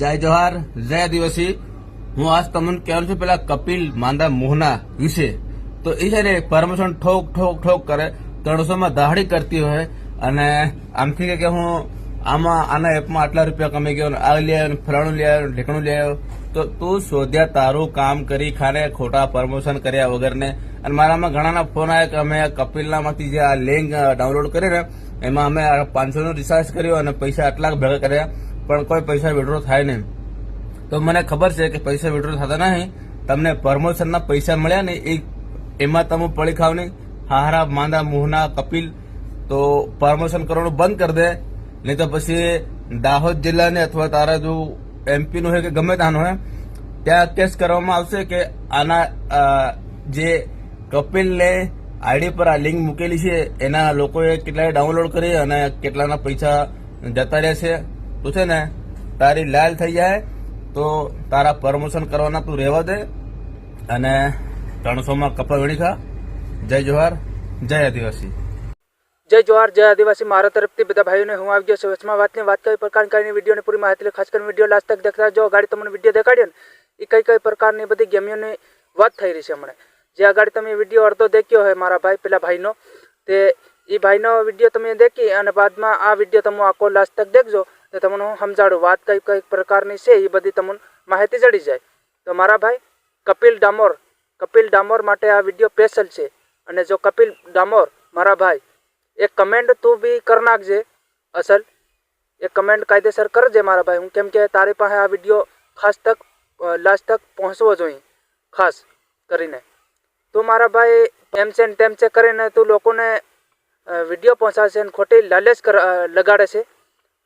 जय जोहार जय आदिवासी। हूँ आज तमने कहूं छू पेला कपिल मांदा मोहना विषे तो એ પરમિશન ઠોક ઠોક ઠોક કરે 300 માં દહાડી કરતી હોય અને આમથી કે હું આમાં આના એપમાં આટલા રૂપિયા કમાઈ ગયો આ લઈ આવ્યો ફલાણું લઈ આવ્યો ઢેકણું લઈ આવ્યો તો તું શોધ્યા તારું કામ કરી ખાને ખોટા પ્રમોશન કર્યા વગરને અને મારામાં ઘણાના ફોન આવ્યા કે અમે કપિલનામાંથી જે આ લિંક ડાઉનલોડ કરીને એમાં અમે 500 નું રિચાર્જ કર્યું અને પૈસા આટલા ભેગા કર્યા પણ કોઈ પૈસા વિડ્રો થાય નહીં। તો મને ખબર છે કે પૈસા વિડ્રો થતા નહીં, તમને પ્રમોશનના પૈસા મળ્યા ને એમાં તમે પડી ખાવ નહીં હારા માંદા મોહના કપિલ તો પ્રમોશન કરવાનું બંધ કરી દે, નહીં તો પછી દાહોદ જિલ્લાને અથવા તારા જો એમપી નું હોય કે ગમે ત્યાંનો હોય ત્યાં કેસ કરવામાં આવશે કે આના જે કપિલને આઈડી પર આ લિંક મૂકેલી છે એના લોકોએ કેટલાય ડાઉનલોડ કરી અને કેટલાના પૈસા જતા રહ્યા છે તો છે ને તારી લાલ થઈ જાય તો તારા પ્રમોશન કરવાના તું રહેવા દે અને 300 માં કપા વીણી ખા। જય જોહાર જય આદિવાસી। जय जोहार जय आदिवासी। मारा तरफथी बधा भाईओने हूँ આવી ગયો છું વચમાં વાતની વાત કઈ પ્રકારની વિડીયોની પૂરી માહિતી લે, ખાસ કરીને વિડીયો લાસ્ટ તક દેખતા જો ગાડી તમને વિડીયો દેખાડ્યો ને એ કઈ પ્રકારની બધી ગેમીઓની વાત થઈ રહી છે હમણાં। જે આ ગાડી તમે વિડીયો અડધો દેખ્યો હોય મારા ભાઈ પેલા ભાઈનો તે એ ભાઈનો વિડીયો તમે દેખી અને બાદમાં આ વિડીયો તમે આખો લાસ્ટ તક દેખજો તો તમને હું સમજાડું વાત કઈ પ્રકારની છે એ બધી તમને માહિતી જડી જાય। તો મારા ભાઈ કપિલ ડામોર માટે આ વિડીયો સ્પેશિયલ છે અને જો કપિલ ડામોર મારા ભાઈ एक कमेंट तू भी कर नाखजे असल एक कमेंट कायदेसर करजे मारा भाई। हूँ केम के तारी पासे आ विडियो खास तक लास्ट तक पहुँचवो जोईए खास करीने। तो मारा भाई एम से करीने तू लोकोने विडियो पहुँचाशे खोटी लालच लगाड़े छे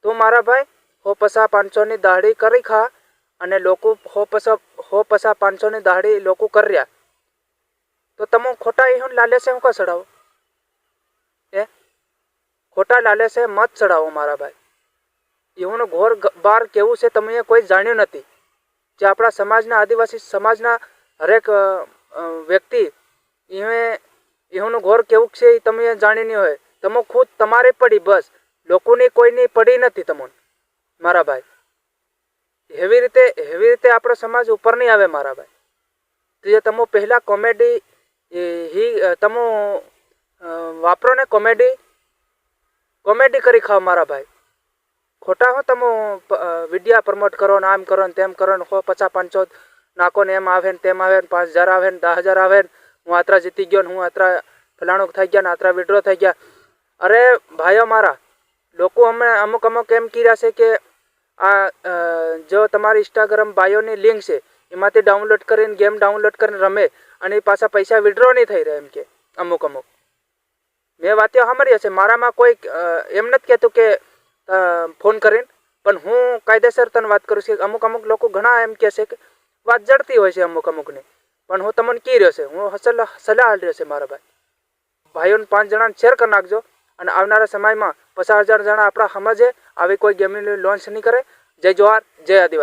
तो मारा भाई हो पसा 500 ની દાહડી કરી ખા અને લોકો हो पसा 500 ની દાહડી લોકો કર્યા તો તમો ખોટા અહીં લાલે से હું चढ़ाओ खोटा लाले से मत चढ़ाओ मारा भाई। एवं घोर बार केवू से तमे कोई जाण्यु नथी। जे आपणा समाजना आदिवासी समाजना हरेक व्यक्ति एवं घोर केवू छे तमे जाणी नहीं होय। तमो खुद तमारे पड़ी बस लोकोनी कोईनी पड़ी नथी तमोने मारा भाई। हेवी रीते आपणो समाज ऊपर नहीं आवे मारा भाई। तो जे तमो पहला कॉमेडी ही तमो वापरो ने कॉमेडी करी खाओ मारा भाई। खोटा हो तमो विडिया प्रमोट करो आम करो तेम करो हो 50-500 नाको ने एम आवे तेम आवे 5000 आवे 10,000 आवे हूँ आतरा जीती गयो हूँ आतरा फलाणु थई गया आतरा विड्रो थई गया। अरे भाईओ मारा लोको हमें अमुक एम कीरा छे के आ जो तमारी इंस्टाग्राम बायोनी लिंक छे एमांथी डाउनलॉड करीने गेम डाउनलॉड करीने रमे अने पाछा पैसा विड्रो नहीं थई रहे एम के अमुक मैं वात्या सांभळ्या छे। मारा में कोई एम नथी कहेतुं के फोन करीने पण हूँ कायदेसर तने वात करूँ छे। अमुक लोग घणा एम कहे छे के वात जड़ती होय छे अमुकने पण हूँ तमने की रह्यो छे हूँ सलाह आल रह्यो छे मारा भाई। भाईओने 5 जणाने शेर कर नाखजो अने आवनारा समय में 50,000 जणा आपणा समझे आवी कोई गेमनी लॉन्च नहीं करे। जय जोहार जय आदिवासी।